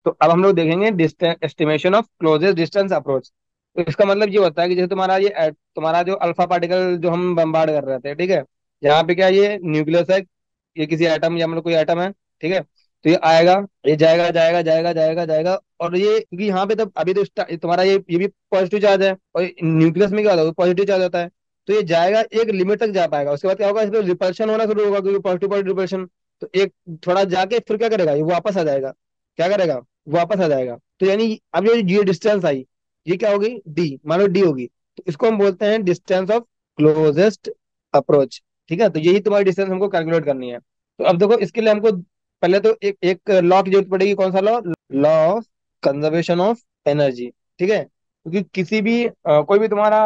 तो अब हम लोग देखेंगे estimation of closest distance approach. तो इसका मतलब ये होता है कि जैसे तुम्हारा तुम्हारा जो अल्फा पार्टिकल जो हम बम्बार्ड कर रहे थे, ठीक है, यहाँ पे क्या, ये न्यूक्लियस है, ये किसी एटम या मतलब कोई एटम है, ठीक है। तो ये आएगा, ये जाएगा जाएगा जाएगा जाएगा जाएगा, और ये क्योंकि यहाँ पे तब अभी तो तुम्हारा ये भी पॉजिटिव चार्ज है, और न्यूक्लियस में क्या होता है, पॉजिटिव चार्ज होता है। तो ये जाएगा, एक लिमिट तक जा पाएगा, उसके बाद क्या होगा, इस पर रिपल्शन होना शुरू होगा, क्योंकि पॉजिटिव पॉजिटिव रिपल्शन। तो एक थोड़ा जाके फिर क्या करेगा, ये वापस आ जाएगा। क्या करेगा, वापस आ जाएगा। तो यानी अब ये डिस्टेंस आई, ये क्या होगी, डी, मान लो डी होगी। तो इसको हम बोलते हैं डिस्टेंस ऑफ क्लोजेस्ट अप्रोच। ठीक है, तो यही तुम्हारी डिस्टेंस हमको कैलकुलेट करनी है। तो अब देखो, इसके लिए हमको पहले तो एक एक लॉ की जरूरत पड़ेगी। कौन सा law? Law of conservation of energy. ठीक है, क्योंकि किसी भी कोई भी तुम्हारा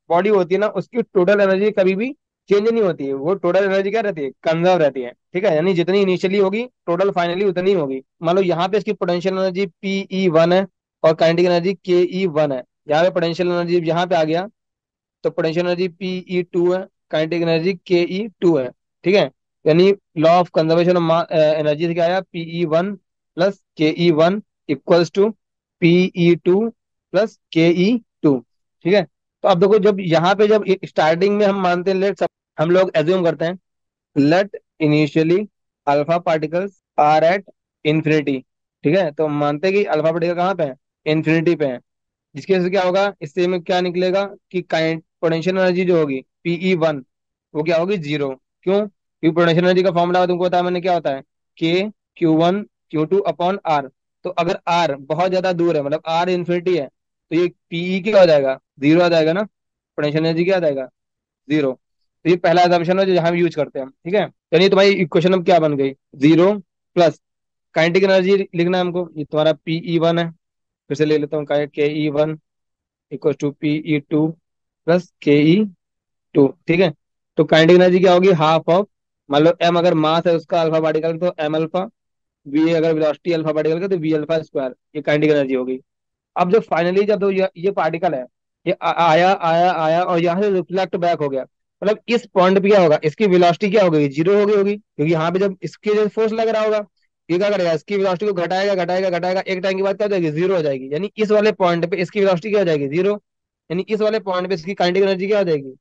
बॉडी होती है ना, उसकी टोटल एनर्जी कभी भी चेंज नहीं होती है। वो टोटल एनर्जी क्या रहती है, कंजर्व रहती है। ठीक है, यानी जितनी इनिशियली होगी टोटल फाइनली उतनी ही होगी। मान लो यहाँ पे इसकी पोटेंशियल एनर्जी Pe1 है, और काइनेटिक एनर्जी Ke1 है। यहाँ पे पोटेंशियल एनर्जी यहाँ पे आ गया, तो पोटेंशियल एनर्जी Pe2 है, काइनेटिक एनर्जी Ke2 है। ठीक है, यानी law of conservation of energy से क्या आया, Pe1 plus Ke1 equals to Pe2 plus Ke2। ठीक है, तो अब देखो, जब यहाँ पे जब स्टार्टिंग में हम मानते हैं, लेट हम लोग एज्यूम करते हैं, let initially alpha particles are at infinity. ठीक है, तो हम मानते हैं कि अल्फा पार्टिकल कहाँ पे है, इंफिनिटी पे है। जिसकी वजह से क्या होगा, इससे में क्या निकलेगा कि पोटेंशियल एनर्जी जो होगी Pe1, वो क्या होगी, जीरो। क्यों? क्योंकि पोटेंशियल एनर्जी का फॉर्मूला तुमको बताया मैंने, क्या होता है, K Q1 Q2 upon R। तो अगर R बहुत ज्यादा दूर है, मतलब R इन्फिनिटी है, तो ये Pe क्या हो जाएगा, जीरो आ जाएगा ना। पोटेंशियल एनर्जी क्या आ जाएगा, जीरो। तो ये पहला assumption है जो यहाँ यूज करते हैं हम। ठीक है, यानी तुम्हारी इक्वेशन अब क्या बन गई, जीरो प्लस काइनेटिक एनर्जी लिखना है हमको, ये तुम्हारा Pe1 है। फिर से ले लेता हूँ, Ke1 equal to Pe2 plus Ke2। ठीक है, तो काइनेटिक एनर्जी क्या होगी, हाफ ऑफ, मान लो m अगर मास है उसका अल्फा पार्टिकल, तो m अल्फा, v अगर वेलोसिटी अल्फा पार्टिकल का, तो v अल्फा स्क्वायर, ये काइनेटिक एनर्जी होगी। अब जब फाइनली जब ये पार्टिकल है, ये आया आया आया और यहाँ से रिफ्लेक्ट बैक हो गया, मतलब इस पॉइंट पे क्या होगा, इसकी वेलोसिटी क्या हो गई, जीरो हो गई होगी, क्योंकि यहाँ पे जब इसके जो फोर्स लग रहा होगा, ये क्या करेगा, इसकी वेलोसिटी को घटाएगा घटाएगा घटाएगा, एक टाइम के बाद क्या हो जाएगी, जीरो हो जाएगी। यानी इस वाले पॉइंट पे इसकी वेलोसिटी क्या हो जाएगी, जीरो। यानी इस वाले पॉइंट पे इसकी काइनेटिक एनर्जी क्या हो जाएगी,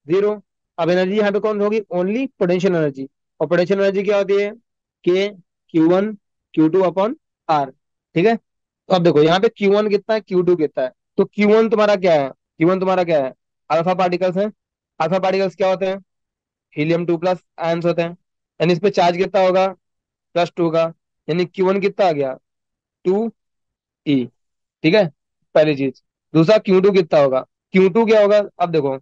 जीरो। अब एनर्जी यहाँ पे कौन होगी, ओनली पोटेंशियल एनर्जी। और पोटेंशियल एनर्जी क्या होती है, K Q1 Q2 upon R। ठीक है, तो अब देखो यहाँ पे Q1 कितना है, Q2 कितना है। तो Q1 तुम्हारा क्या है, Q1 तुम्हारा क्या है, अल्फा पार्टिकल्स हैं। अल्फा पार्टिकल्स क्या होते हैं, हीलियम 2 प्लस आयंस होते हैं। यानी इस पे चार्ज कितना होगा, +2 का। यानी Q1 कितना आ गया, 2E। ठीक है, पहली चीज। दूसरा Q2 कितना होगा, Q2 क्या होगा, अब देखो,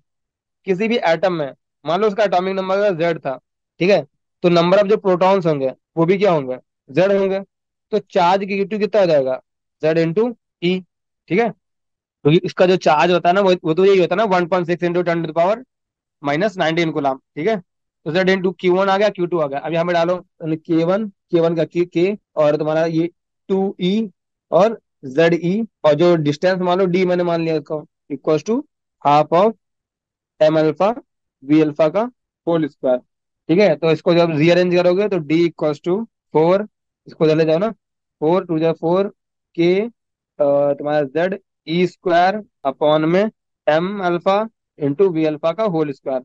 किसी भी एटम में मान लो उसका एटॉमिक नंबर Z था, ठीक है, तो नंबर ऑफ जो प्रोटॉन्स होंगे वो भी क्या होंगे, Z होंगे। तो चार्ज Q2 कितना हो जाएगा, Z × E। ठीक है, क्योंकि इसका जो चार्ज होता है ना, वो तो यही होता है ना, 1.6 × 10⁻⁹ कूलाम। ठीक है, तो Z × Q1 आ गया, Q2 आ गया। अब यहाँ पे डालो K1 का के, और तुम्हारा ये 2E, और ZE, और जो डिस्टेंस मान लो D मैंने मान लिया उसको, equal to half of m alpha v alpha का होल स्क्वायर। ठीक है, तो इसको जब रीअरेंज करोगे तो D इक्वल्स टू 4, इसको चले जाओ ना, 4 × 2 = 4, के तुम्हारा Z E² अपॉन में m alpha into V alpha का होल स्क्वायर।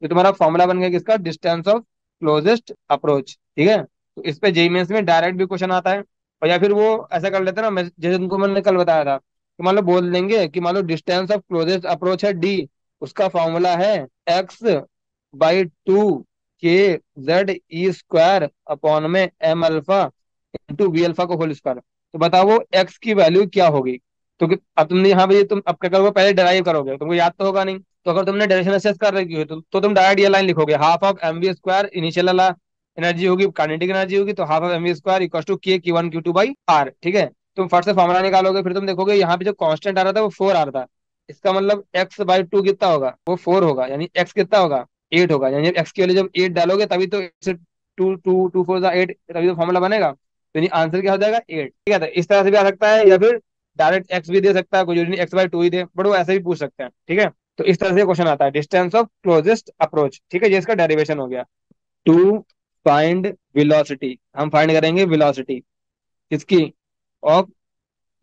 ये तुम्हारा फॉर्मूला बन गया किसका, डिस्टेंस ऑफ क्लोजेस्ट अप्रोच। ठीक है, तो इस पे जेई मेंस में डायरेक्ट भी क्वेश्चन आता है। और या फिर वो ऐसा कर लेते हैं ना, जैसे तुमको मैंने कल बताया था, कि मान लो बोल देंगे कि मान लो डिस्टेंस ऑफ क्लोजेस्ट अप्रोच है D, उसका फॉर्मूला है x/2 के Z E² अपॉन में m alpha into V alpha को होल स्क्वायर। तो बताओ वो x की वैल्यू क्या होगी। तो अब तुमने यहाँ पे तुम अब क्या करोगे, पहले डराइव करोगे, तुमको याद तो होगा नहीं। तो अगर तुमने डायरेक्शन असेस कर रखी हो तो तुम डायरेक्ट ये लाइन लिखोगे, हाफ ऑफ mv² इनिशियल वाला एनर्जी होगी, काइनेटिक एनर्जी होगी, तो half of mv² equal to K Q1 Q2/R। ठीक है, तुम फट से फॉर्मूला निकालोगे, फिर तुम देखोगे यहाँ पे जो कांस्टेंट आ रहा था वो 4 आ रहा था। इसका मतलब x/2 कितना होगा, वो 4 होगा। यानी x कितना होगा, 8 होगा। यानी x के लिए जब 8 डालोगे तभी तो से 2 2 2 4 8, तभी तो फॉर्मूला बनेगा। तो यानी आंसर क्या हो जाएगा, 8। ठीक है, तो इस तरह से भी आ सकता है, या फिर डायरेक्ट x भी दे सकता है, कोई जरूरी नहीं x/2 ही दे, बट वो ऐसे भी पूछ सकते हैं। ठीक है, तो इस तरह से क्वेश्चन आता है, डिस्टेंस ऑफ क्लोजेस्ट अप्रोच। ठीक है, ये इसका डेरिवेशन हो गया। टू फाइंड वेलोसिटी, हम फाइंड करेंगे वेलोसिटी किसकी, ऑफ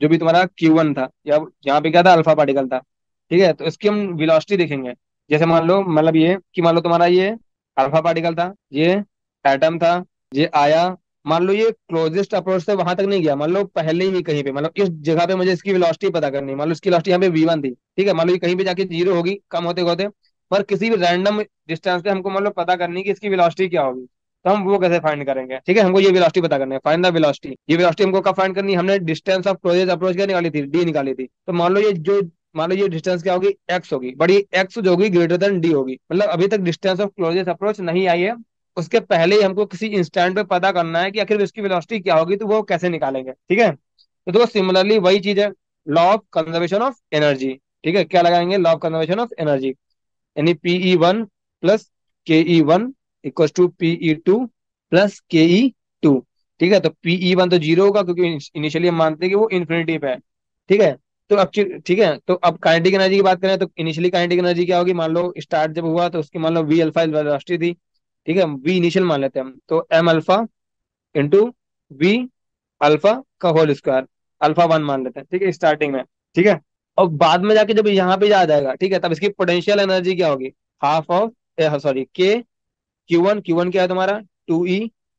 जो भी तुम्हारा Q1 था, या यहाँ पे क्या था, अल्फा पार्टिकल था। ठीक है, तो इसकी हम वेलोसिटी देखेंगे। जैसे मान लो, मतलब ये कि मान लो तुम्हारा ये अल्फा पार्टिकल था, ये एटम था, ये आया, मान लो ये क्लोजेस्ट अप्रोच से वहां तक नहीं गया, मान लो पहले ही कहीं पे, मतलब इस जगह पे मुझे इसकी वेलोसिटी पता करनी है। मान लो इसकी वेलोसिटी यहाँ पे V1 थी, ठीक है, मान लो ये कहीं पे जाके जीरो होगी कम होते होते, पर किसी भी रैंडम डिस्टेंस पे हमको मान लो पता करनी है कि इसकी वेलोसिटी क्या होगी। तो हम वो कैसे फाइंड करेंगे, ठीक है, हमको ये वेलोसिटी पता करनी है, फाइंड द वेलोसिटी। ये वेलोसिटी हमको कब फाइंड करनी है, हमने डिस्टेंस ऑफ क्लोजेस्ट अप्रोच क्या निकाली थी, D निकाली थी। तो मान लो ये जो, मान लो ये डिस्टेंस क्या होगी, x होगी, बड़ी x जो होगी ग्रेटर देन D होगी, मतलब अभी तक डिस्टेंस ऑफ क्लोजेस्ट अप्रोच नहीं आई है, उसके पहले ही हमको किसी इंस्टेंट पे पता करना है कि आखिर उसकी वेलोसिटी क्या होगी, तो वो कैसे निकालेंगे, ठीक है। तो देखो सिमिलरली वही चीज है, law of conservation of energy. ठीक है, क्या लगाएंगे, law of conservation of energy, यानी Pe1 plus Ke1 equal to Pe2 plus Ke2। ठीक है, तो Pe1 तो जीरो होगा क्योंकि इनिशियली हम मानते हैं कि वो इन्फिनिटी पे है। ठीक है, तो अब ठीक है, तो अब काइनेटिक एनर्जी की बात करें तो इनिशियली काइनेटिक एनर्जी क्या होगी, मान लो स्टार्ट जब हुआ तो उसकी मान लो V अल्फा वेलोसिटी थी। ठीक है, V इनिशियल मान लेते हैं हम, तो M alpha into V alpha का होल स्क्वायर, अल्फा 1 मान लेते हैं, ठीक है, स्टार्टिंग में। ठीक है, और बाद में जाके जब यहाँ पे आ जाएगा, ठीक है, तब इसकी पोटेंशियल एनर्जी क्या होगी, हाफ ऑफ, सॉरी के, Q1 क्या है तुम्हारा 2E,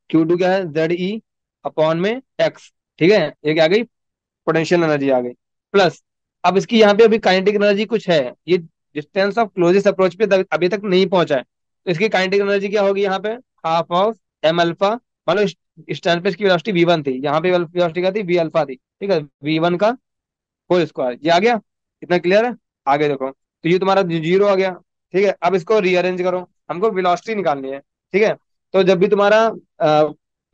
Q2 क्या है ZE अपॉन में एक्स। ठीक है, ये क्या आ गई, पोटेंशियल एनर्जी आ गई। प्लस अब इसकी यहाँ पे अभी काइनेटिक एनर्जी कुछ है, ये डिस्टेंस ऑफ क्लोजेस्ट अप्रोच पे अभी तक नहीं पहुंचा है, तो इसकी काइनेटिक एनर्जी क्या होगी यहाँ पे, हाफ ऑफ M अल्फा, मान लो इस स्टैंड पे इसकी वेलोसिटी V1 थी, यहाँ पे वेलोसिटी क्या थी, V अल्फा थी। ठीक है, V1 का होल स्क्वायर, ये आ गया, इतना क्लियर है। आगे देखो, तो ये तुम्हारा जीरो आ गया। ठीक है, अब इसको रीअरेंज करो, हमको वेलोसिटी निकालनी है। ठीक है, तो जब भी तुम्हारा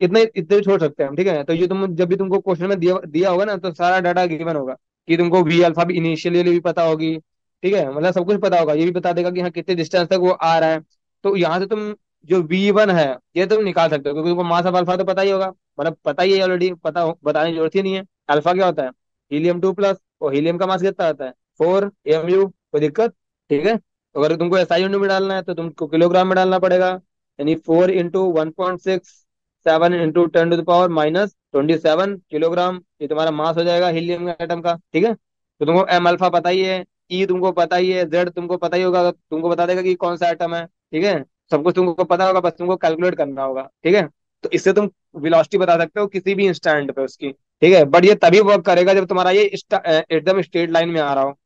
इतने इतने छोड़ सकते हैं हम, ठीक है, तो ये तुम जब भी तुमको क्वेश्चन में दिया दिया होगा ना, तो सारा डाटा गिवन होगा कि तुमको V अल्फा भी इनिशियली भी पता होगी। ठीक है, मतलब सब कुछ पता होगा, ये भी बता देगा कि हाँ कितने डिस्टेंस तक वो आ रहा है। तो यहाँ से तुम जो V1 है ये तुम निकाल सकते हो, क्योंकि तुमको मास ऑफ अल्फा तो पता ही होगा, मतलब पता ही है ऑलरेडी, बताने की जरूरत ही नहीं है। अल्फा क्या होता है, He2 प्लस, और हीलियम का मास कितना आता है 4 mu, कोई दिक्कत। ठीक है, तो अगर तुमको SI यूनिट में डालना है तो तुमको किलोग्राम में डालना पड़ेगा, यानी 4 × 1.67 इंटू 10⁻⁻27 किलोग्राम, ये तुम्हारा मास हो जाएगा हीलियम का एटम का। ठीक है, तो तुमको M अल्फा पता ही है, E तुमको पता ही है, Z तुमको पता ही होगा, तुमको बता देगा कि कौन सा एटम है। ठीक है, सब कुछ तुमको पता होगा, बस तुमको कैलकुलेट करना होगा। ठीक है, तो इससे तुम वेलोसिटी बता सकते हो किसी भी इंस्टेंट पे उसकी। ठीक है, बट ये तभी वर्क करेगा जब तुम्हारा ये एकदम स्ट्रेट लाइन में आ रहा हो।